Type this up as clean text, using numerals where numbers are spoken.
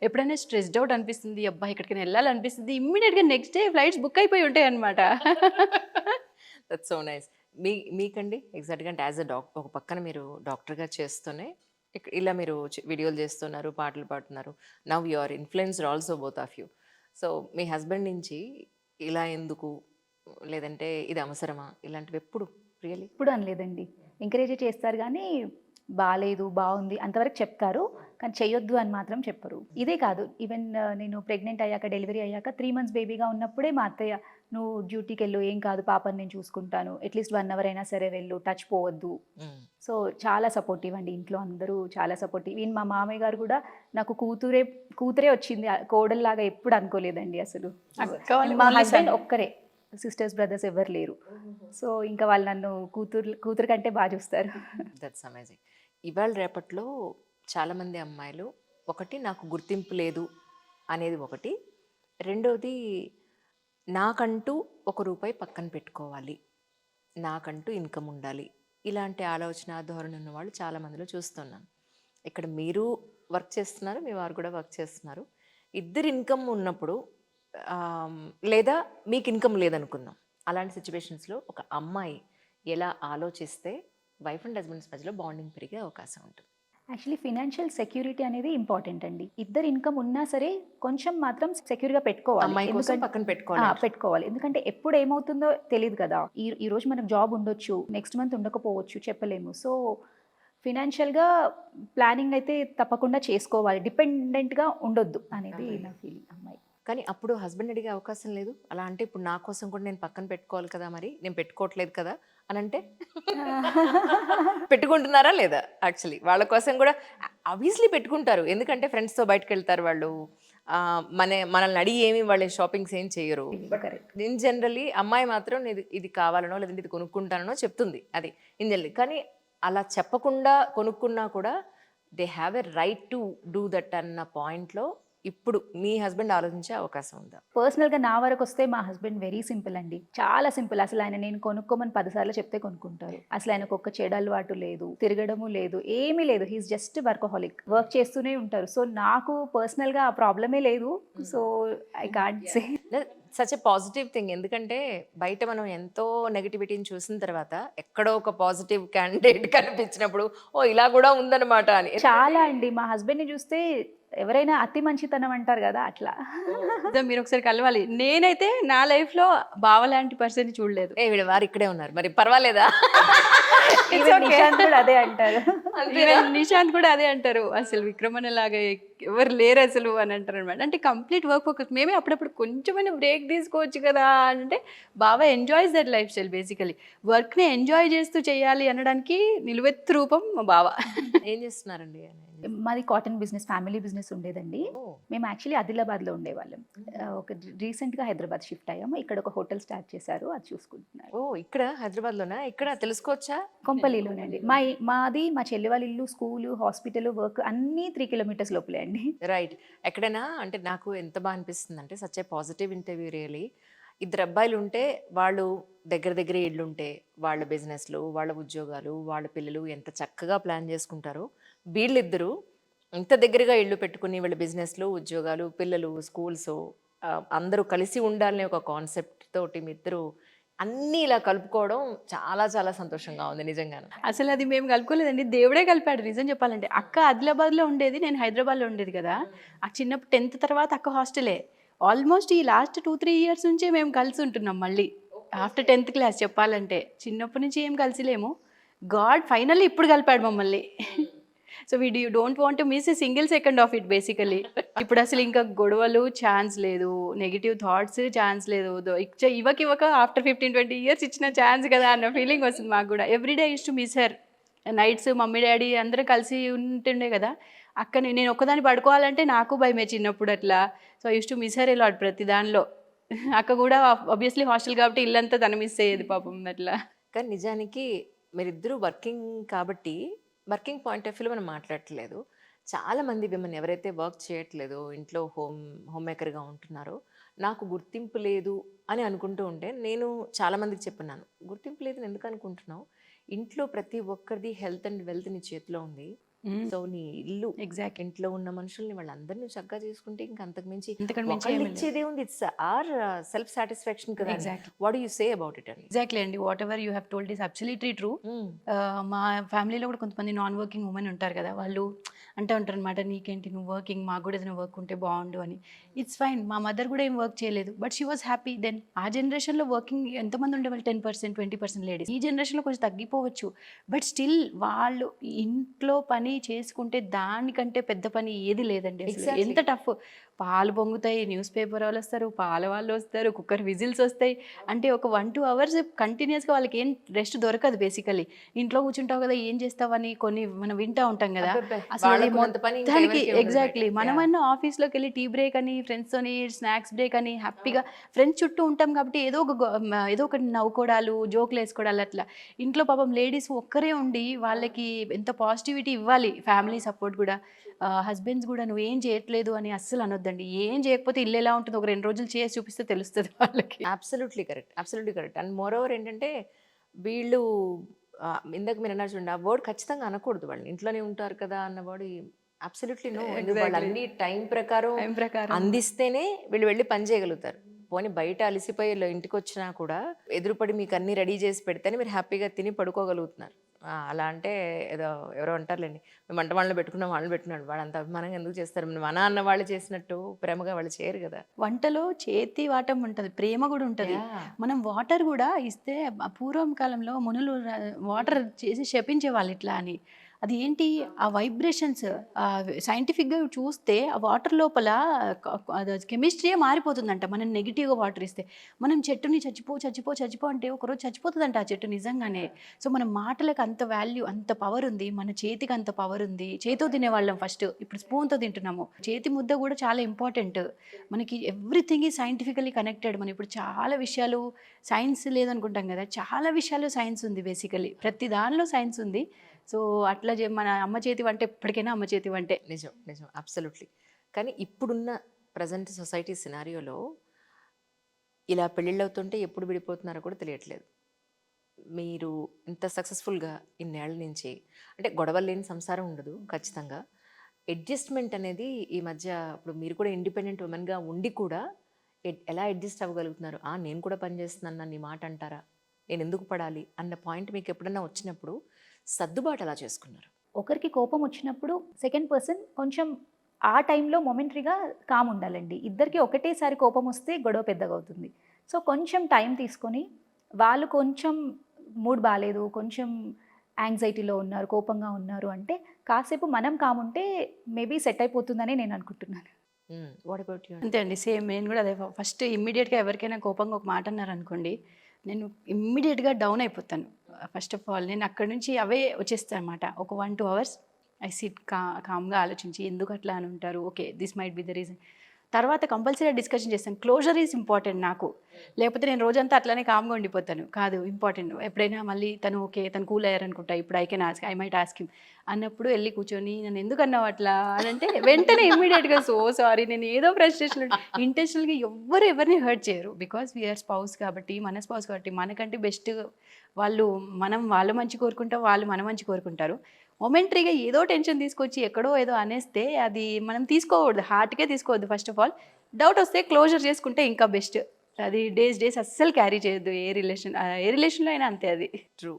ఎప్పుడైనా stressed out అనిపిస్తుంది, అబ్బా! ఎక్కడికైనా ఎళ్ళాలనిపిస్తుంది. ఇమ్మీడియేట్‌గా నెక్స్ట్ డే ఫ్లైట్స్ బుక్ అయిపోయి ఉంటాయన్నమాట. That's so nice. మీకండి ఎగ్జాక్ట్‌గా అంటే యాస్ ఎ ఒక పక్కన మీరు డాక్టర్‌గా చేస్తూనే ఇలా మీరు వీడియోలు చేస్తున్నారు, పాటలు పాడుతున్నారు. Now you are influenced also both of you. So మీ హస్బెండ్ నుంచి ఇలా ఎందుకు? లేదంటే ఇది అవసరమా? ఇలాంటివి ఎప్పుడు రియల్లీ? ఎప్పుడు అనలేదండి. ఎంకరేజే చేస్తారు గానీ, బాలేదు, బావుంది అంతవరకు చెప్తారు. కానీ చెయ్యొద్దు అని మాత్రం చెప్పరు. ఇదే కాదు ఈవెన్ నేను ప్రెగ్నెంట్ అయ్యాక, డెలివరీ అయ్యాక 3 మంత్స్ బేబీగా ఉన్నప్పుడే మా అత్తయ్య, "నువ్వు డ్యూటీకెళ్ళు, ఏం కాదు పాపని నేను చూసుకుంటాను. అట్‌లీస్ట్ 1 అవర్ అయినా సరే వెళ్ళు, టచ్ పోవద్దు." హ్మ్. సో, చాలా సపోర్టివ్ అండి. ఇంట్లో అందరూ చాలా సపోర్టివ్. ఈవెన్ మా మామయ్య గారు గూడా నాకు కూతురే వచ్చింది. కోడల్లాగా ఎప్పుడు అనుకోలేదండి అసలు. అక్క వాళ్ళు మా ఓన్లీ సన్. హస్బెండ్ ఒక్కరే. సిస్టర్స్, బ్రదర్స్ ఎవ్వరు లేరు. సో, ఇంకా వాళ్ళు నన్ను కూతురు కంటే బా చూస్తారు. That's amazing. ఇవాళ రేపట్లో చాలామంది అమ్మాయిలు ఒకటి నాకు గుర్తింపు లేదు అనేది ఒకటి. రెండోది నాకంటూ ఒక రూపాయి పక్కన పెట్టుకోవాలి. నాకంటూ ఇన్కమ్ ఉండాలి. ఇలాంటి ఆలోచన ధోరణి ఉన్నవాళ్ళు చాలా మందిలో చూస్తున్నాను. ఇక్కడ మీరు వర్క్ చేస్తున్నారు. మీ వారు కూడా వర్క్ చేస్తున్నారు. ఇద్దరు ఇన్కమ్ ఉన్నప్పుడు ఆహ్, లేదా మీకు ఇన్కమ్ లేదనుకుందాం. అలాంటి సిట్యుయేషన్స్‌లో ఒక అమ్మాయి ఎలా ఆలోచిస్తే వైఫ్ అండ్ హస్బెండ్స్ మధ్యలో బాండింగ్ పెరిగే అవకాశం ఉంటుంది? యాక్చువల్లీ ఫినాన్షియల్ సెక్యూరిటీ అనేది ఇంపార్టెంట్ అండి. ఇద్దరు ఇన్కమ్ ఉన్నా సరే కొంచెం మాత్రం సెక్యూర్‌గా పెట్టుకోవాలి. అమ్మాయి కోసం పక్కన పెట్టుకోవాలంటారు. పెట్టుకోవాలి. ఎందుకంటే ఎప్పుడు ఏమవుతుందో తెలీదు కదా! ఈరోజు మనకు జాబ్ ఉండొచ్చు. నెక్స్ట్ మంత్ ఉండకపోవచ్చు. చెప్పలేము. సో, ఫినాన్షియల్‌గా ప్లానింగ్ అయితే తప్పకుండా చేసుకోవాలి. డిపెండెంట్‌గా ఉండొద్దు అనేది నా ఫీలింగ్ అమ్మాయి. కానీ అప్పుడు హస్బెండ్ అడిగే అవకాశం లేదు. అలా అంటే ఇప్పుడు నా కోసం కూడా నేను పక్కన పెట్టుకోవాలి కదా! మరి నేను పెట్టుకోవట్లేదు కదా! అనంటే? పెట్టుకుంటున్నారా లేదా? యాక్చువల్లీ వాళ్ళ కోసం కూడా ఆబ్వియస్లీ పెట్టుకుంటారు. ఎందుకంటే ఫ్రెండ్స్‌తో బయటకెళ్తారు వాళ్ళు. మనల్ని అడిగి ఏమి వాళ్ళు షాపింగ్స్ ఏం చెయ్యరు. But correct. ఇన్ జనరల్లీ అమ్మాయి మాత్రం ఇది ఇది కావాలనో లేదంటే ఇది కొనుక్కుంటానో చెప్తుంది. అది ఇన్ జనరల్లీ. కానీ అలా చెప్పకుండా కొనుక్కున్నా కూడా they have a right to do that అన్న పాయింట్‌లో ఇప్పుడు మీ హస్బెండ్ ఆలోచించే అవకాశం ఉందా? పర్సనల్‌గా నా వరకొస్తే మా హస్బెండ్ వెరీ సింపుల్ అండి. చాలా సింపుల్. అసలాయన నేను కొనుక్కోమని 10 సార్లు చెప్తే కొనుక్కుంటారు. అసలాయనకొక్క చెడు అలవాటు లేదు. తిరగడము లేదు. ఏమీ లేదు. He is just workaholic. Work చేస్తూనే ఉంటారు. సో, నాకు పర్సనల్‌గా ఆ ప్రాబ్లమే లేదు. So, I can't say. Such a positive thing. ఎందుకంటే బయట మనం ఎంతో నెగటివిటీని చూసిన తర్వాత ఎక్కడో ఒక పాజిటివ్ క్యాండిడేట్ కనిపించినప్పుడు ఓహ్! ఇలా కూడా ఉందన్నమాట అని. చాలా అండి. మా హస్బెండ్‌ని చూస్తే ఎవరైనా అతి మంచితనం అంటారు గదా! అట్లా. మీరొకసారి కలవాలి. నేనైతే నా లైఫ్‌లో బావ లాంటి పర్సన్‌ని చూడలేదు. ఏ వీళ్ళ వారు ఇక్కడే ఉన్నారు. మరి పర్వాలేదా? It's even okay. నిషాంత్ కూడా అదే అంటారు. ఈవెన్ నిషాంత్ కూడా అదే అంటారు. అసలు విక్రమన్నలాగా ఎవరు లేరసలు అని అంటారనమాట. అంటే కంప్లీట్ వర్క్ ఫోకస్. మేమే అప్పుడప్పుడు కొంచెమైనా బ్రేక్ తీసుకోవచ్చు కదా! అంటే బావ enjoys that life style basically. వర్క్‌ని ఎంజాయ్ చేస్తూ చేయాలి అనడానికి నిలువెత్తు రూపం మా బావ. ఏం చేస్తున్నారండి ఆయన? మాది కాటన్ బిజినెస్, ఫ్యామిలీ బిజినెస్ ఉండేదండి. ఓహ్! మేము యాక్చువల్లీ ఆదిలాబాద్‌లో ఉండేవాళ్ళం. రీసెంట్‌గా హైదరాబాద్ షిఫ్ట్ అయ్యాము. ఇక్కడ ఒక హోటల్ స్టార్ట్ చేశారు. అది చూసుకుంటున్నారు. ఓహ్! ఇక్కడ హైదరాబాద్‌లోనా? ఇక్కడ తెలుసుకోవచ్చా? కొంపల్లిలోనండి. మాది మా చెల్లి వాళ్ళ ఇల్లు, స్కూలు, హాస్పిటలు, వర్క్ అన్నీ 3 కిలోమీటర్స్ లోపలే అండి. రైట్. ఎక్కడైనా అంటే నాకు ఎంత బా అనిపిస్తుందంటే such a positive interview really. ఇద్దరు అబ్బాయిలుంటే వాళ్ళు దగ్గర దగ్గరే ఇళ్ళుంటే, వాళ్ళ బిజినెస్‌లు, వాళ్ళ ఉద్యోగాలు, వాళ్ళ పిల్లలు ఎంత చక్కగా ప్లాన్ చేసుకుంటారో, వీళ్ళిద్దరూ ఇంత దగ్గరగా ఇల్లు పెట్టుకుని వీళ్ళ బిజినెస్‌లు, ఉద్యోగాలు, పిల్లలు, స్కూల్సు అందరూ కలిసి ఉండాలనే ఒక కాన్సెప్ట్ తోటి మీ ఇద్దరు అన్నీ ఇలా కలుపుకోవడం చాలా చాలా సంతోషంగా ఉంది నిజంగానే. అసలది మేము కలుపుకోలేదండి. దేవుడే కలిపాడు నిజం చెప్పాలంటే. అక్క ఆదిలాబాద్‌లో ఉండేది. నేను హైదరాబాద్‌లో ఉండేది కదా! ఆ చిన్నప్పుడు 10థ్ తర్వాత అక్క హాస్టలే. ఆల్మోస్ట్ ఈ లాస్ట్ 2, 3 ఇయర్స్ నుంచే మేము కలిసి ఉంటున్నాం మళ్ళీ. ఆఫ్టర్ 10థ్ క్లాస్ చెప్పాలంటే. చిన్నప్పటి నుంచి ఏం కలిసి లేము. గాడ్ ఫైనల్లీ ఇప్పుడు కలిపాడు మమ్మల్ని. So, don't want to miss a single second of it basically. ఇప్పుడసలు ఇంకా గొడవలు ఛాన్స్ లేదు. నెగెటివ్ థాట్స్ ఛాన్స్ లేదు. ఇవ్వకివ్వక ఆఫ్టర్ 15, 20 ఇయర్స్ ఇచ్చిన ఛాన్స్ కదా అన్న ఫీలింగ్ వస్తుంది మాకు గూడా. Every day used to miss her. Nights mummy, daddy అందరం కలిసి ఉంటుండే కదా! అక్కని నేను ఒక్కదాన్ని పడుకోవాలంటే నాకు భయమే చిన్నప్పుడు అట్లా. So, I used to miss her a lot ప్రతి దానిలో. అక్క గూడా ఆబ్వియస్లీ హాస్టల్ కాబట్టి ఇల్లంతా తను మిస్ అయ్యేది పాపం అట్లా. కానీ నిజానికి మీరిద్దరూ వర్కింగ్ కాబట్టి, వర్కింగ్ పాయింట్ ఆఫ్ వ్యూలో మనం మాట్లాడట్లేదు. చాలామంది విమెన్ ఎవరైతే వర్క్ చేయట్లేదో, ఇంట్లో హోమ్ మేకర్‌గా ఉంటున్నారో, నాకు గుర్తింపు లేదు అని అనుకుంటూ ఉంటే, నేను చాలామందికి చెప్పున్నాను. గుర్తింపు లేదని ఎందుకు అనుకుంటున్నావు? ఇంట్లో ప్రతి ఒక్కరిది హెల్త్ అండ్ వెల్త్ నీ చేతిలో ఉంది. సో నీ ఇల్లు ఎగ్జాక్ట్లీ. ఇంట్లో ఉన్న మనుషుల్ని వాళ్ళందరినీ చక్కగా చేసుకుంటే ఇంకా అంతకు మించి ఇంతకన్నా మించి ఒకళ్ళు ఏమీ లేదు. ఇచ్చేదే ఉంది. ఇట్స్ ఆర్ సెల్ఫ్ సాటిస్ఫాక్షన్ కదా. Exactly. What do you say about it అని? ఎగ్జాక్ట్లీ అండి. What ever you have told is absolutely true. మా ఫ్యామిలీలో కూడా కొంతమంది నాన్ వర్కింగ్ ఉమెన్ ఉంటారు కదా, వాళ్ళు అంటూ ఉంటారు అనమాట, నీకేంటి నువ్వు వర్కింగ్, మాకు కూడా ఏదైనా వర్క్ ఉంటే బాగుండు అని. It's fine. మా మదర్ కూడా ఏం వర్క్ చేయలేదు, but she was happy then. ఆ జనరేషన్లో వర్కింగ్ ఎంతమంది ఉండేవాళ్ళు, 10%, 20% లేడీస్. ఈ జనరేషన్లో కొంచెం తగ్గిపోవచ్చు, బట్ స్టిల్ వాళ్ళు ఇంట్లో పని చేసుకుంటే దానికంటే పెద్ద పని ఏది లేదండి అసలు. Exactly. ఎంత టఫ్. పాలు పొంగుతాయి, న్యూస్ పేపర్ వాళ్ళు వస్తారు, పాల వాళ్ళు వస్తారు, కుక్కర్ విజిల్స్ వస్తాయి. అంటే ఒక 1-2 అవర్స్ కంటిన్యూస్గా వాళ్ళకి ఏం రెస్ట్ దొరకదు బేసికలీ. ఇంట్లో కూర్చుంటావు కదా, ఏం చేస్తావని కొన్ని మనం వింటూ ఉంటాం కదా. అబ్బబ్బే, అసలు అది వాళ్ళకున్నంత పని ఇంకా మొత్తానికి ఎవరికీ ఉండదు ఎగ్జాక్ట్లీ. బయట. మనమన్నా ఆఫీస్లోకి వెళ్ళి టీ బ్రేక్ అని, ఫ్రెండ్స్తోని స్నాక్స్ బ్రేక్ అని హ్యాపీగా ఫ్రెండ్స్ చుట్టూ ఉంటాం కాబట్టి ఏదో ఒకటి నవ్వుకోవడాలు, జోకులు వేసుకోవడాలు అట్లా. ఇంట్లో పాపం లేడీస్ ఒక్కరే ఉండి వాళ్ళకి ఎంత పాజిటివిటీ ఇవ్వాలి, ఫ్యామిలీ సపోర్ట్ కూడా. హస్బెండ్స్ కూడా నువ్వు ఏం చేయట్లేదు అని అస్సలు అనొద్దండి. ఏం చేయకపోతే ఇల్లు ఎలా ఉంటుందో ఒక 2 రోజులు చేసి చూపిస్తే తెలుస్తుంది వాళ్ళకి. Absolutely correct. And more over ఏంటంటే వీళ్ళు ఇందాక మీరు అన్నారు చూడండి, ఆ వర్డ్ ఖచ్చితంగా అనకూడదు. వాళ్ళు ఇంట్లోనే ఉంటారు కదా అన్న వర్డ్ అబ్సల్యూట్లీ నో. వాళ్ళు అన్ని టైం ప్రకారం టైం ప్రకారం అందిస్తేనే వీళ్ళు వెళ్ళి పని చేయగలుగుతారు. పోనీ బయట అలసిపోయి ఇంటికి వచ్చినా కూడా ఎదురుపడి మీకు అన్ని రెడీ చేసి పెడితేనే మీరు హ్యాపీగా తిని పడుకోగలుగుతున్నారు. అలా అంటే ఏదో ఎవరో అంటారులేండి, మేము వంట వాళ్ళని పెట్టుకున్నాం, వాళ్ళని పెట్టుకున్నాడు, వాడు అంత అభిమానంగా ఎందుకు చేస్తారు, మన అన్న వాళ్ళు చేసినట్టు ప్రేమగా వాళ్ళు చేయరు కదా. వంటలో చేతి వాటం ఉంటుంది, ప్రేమ కూడా ఉంటుంది. Yeah. మనం వాటర్ కూడా ఇస్తే పూర్వం కాలంలో మునులు వాటర్ చేసి శపించే వాళ్ళు ఇట్లా అని. అది ఏంటి, ఆ వైబ్రేషన్స్ సైంటిఫిక్గా చూస్తే ఆ వాటర్ లోపల కెమిస్ట్రీయే మారిపోతుందంట మనం నెగిటివ్గా వాటర్ ఇస్తే. మనం చెట్టుని చచ్చిపో అంటే ఒకరోజు చచ్చిపోతుందంట ఆ చెట్టు నిజంగానే. సో మన మాటలకు అంత వాల్యూ, అంత పవర్ ఉంది, మన చేతికి అంత పవర్ ఉంది. చేతితో తినేవాళ్ళం ఫస్ట్, ఇప్పుడు స్పూన్తో తింటున్నాము. చేతి ముద్ద కూడా చాలా ఇంపార్టెంట్ మనకి. ఎవ్రీథింగ్ ఈ సైంటిఫికలీ కనెక్టెడ్. మనం ఇప్పుడు చాలా విషయాలు సైన్స్ లేదనుకుంటాం కదా, చాలా విషయాలు సైన్స్ ఉంది బేసికలీ. ప్రతి దానిలో సైన్స్ ఉంది. సో అట్లా మన అమ్మ చేతి వంట ఎప్పటికైనా అమ్మ చేతి వంటే. నిజం అబ్సల్యూట్లీ. కానీ ఇప్పుడున్న ప్రజెంట్ సొసైటీ సినారియోలో ఇలా పెళ్ళిళ్ళు అవుతుంటే ఎప్పుడు విడిపోతున్నారో కూడా తెలియట్లేదు. మీరు ఇంత సక్సెస్ఫుల్గా ఇన్నేళ్ల నుంచి, అంటే గొడవలు లేని సంసారం ఉండదు ఖచ్చితంగా. అడ్జస్ట్మెంట్ అనేది ఈ మధ్య, ఇప్పుడు మీరు కూడా ఇండిపెండెంట్ ఉమెన్గా ఉండి కూడా ఎలా అడ్జస్ట్ అవ్వగలుగుతున్నారు? నేను కూడా పని చేస్తున్నాను నీ మాట అంటారా, నేను ఎందుకు పడాలి అన్న పాయింట్ మీకు ఎప్పుడన్నా వచ్చినప్పుడు సర్దుబాటు ఎలా చేసుకున్నారు? ఒకరికి కోపం వచ్చినప్పుడు సెకండ్ పర్సన్ కొంచెం ఆ టైంలో మొమెంటరీగా కామ్ ఉండాలండి. ఇద్దరికి ఒకటేసారి కోపం వస్తే గొడవ పెద్దగా అవుతుంది. సో కొంచెం టైం తీసుకొని, వాళ్ళు కొంచెం మూడ్ బాగాలేదు, కొంచెం యాంగ్జైటీలో ఉన్నారు, కోపంగా ఉన్నారు అంటే కాసేపు మనం కామ్ ఉంటే మేబీ సెట్ అయిపోతుందని నేను అనుకుంటున్నాను. What about you? అంతే అండి, సేమ్. నేను కూడా అదే. ఫస్ట్ ఇమ్మీడియట్గా ఎవరికైనా కోపంగా ఒక మాట అన్నారనుకోండి, నేను ఇమ్మీడియట్గా డౌన్ అయిపోతాను. ఫస్ట్ ఆఫ్ ఆల్ నేను అక్కడి నుంచి అవే వచ్చేస్తాను అనమాట. ఒక 1-2 అవర్స్ ఐ సిట్ కామ్గా ఆలోచించి ఎందుకు అట్లా అని ఉంటారు, okay this might be the reason. తర్వాత కంపల్సరీ డిస్కషన్ చేస్తాను. క్లోజర్ ఈజ్ ఇంపార్టెంట్ నాకు. లేకపోతే నేను రోజంతా అట్లానే కామ్గా ఉండిపోతాను. కాదు, ఇంపార్టెంట్. ఎప్పుడైనా మళ్ళీ తను ఓకే, తను కూల్ అయ్యారనుకుంటా, ఇప్పుడు ఐ మైట్ ఆస్క్ హిమ్ అన్నప్పుడు వెళ్ళి కూర్చొని నన్ను ఎందుకు అన్నావు అట్లా అని అంటే వెంటనే ఇమ్మీడియట్గా సో సారీ, నేను ఏదో ఫ్రస్ట్రేషన్. ఇంటెన్షనల్గా ఎవరిని హర్ట్ చేయరు, బికాస్ వీఆర్ స్పౌస్ కాబట్టి, మన స్పౌస్ కాబట్టి మనకంటే బెస్ట్ వాళ్ళు మంచి కోరుకుంటాం, వాళ్ళు మన మంచి కోరుకుంటారు. మొమెంటరీగా ఏదో టెన్షన్ తీసుకొచ్చి ఎక్కడో ఏదో అనేస్తే అది మనం తీసుకోకూడదు, హార్ట్కే తీసుకోవద్దు. ఫస్ట్ ఆఫ్ ఆల్ డౌట్ వస్తే క్లోజర్ చేసుకుంటే ఇంకా బెస్ట్. అది డేస్ అస్సలు క్యారీ చేయొద్దు ఏ రిలేషన్లో అయినా అంతే అది. ట్రూ.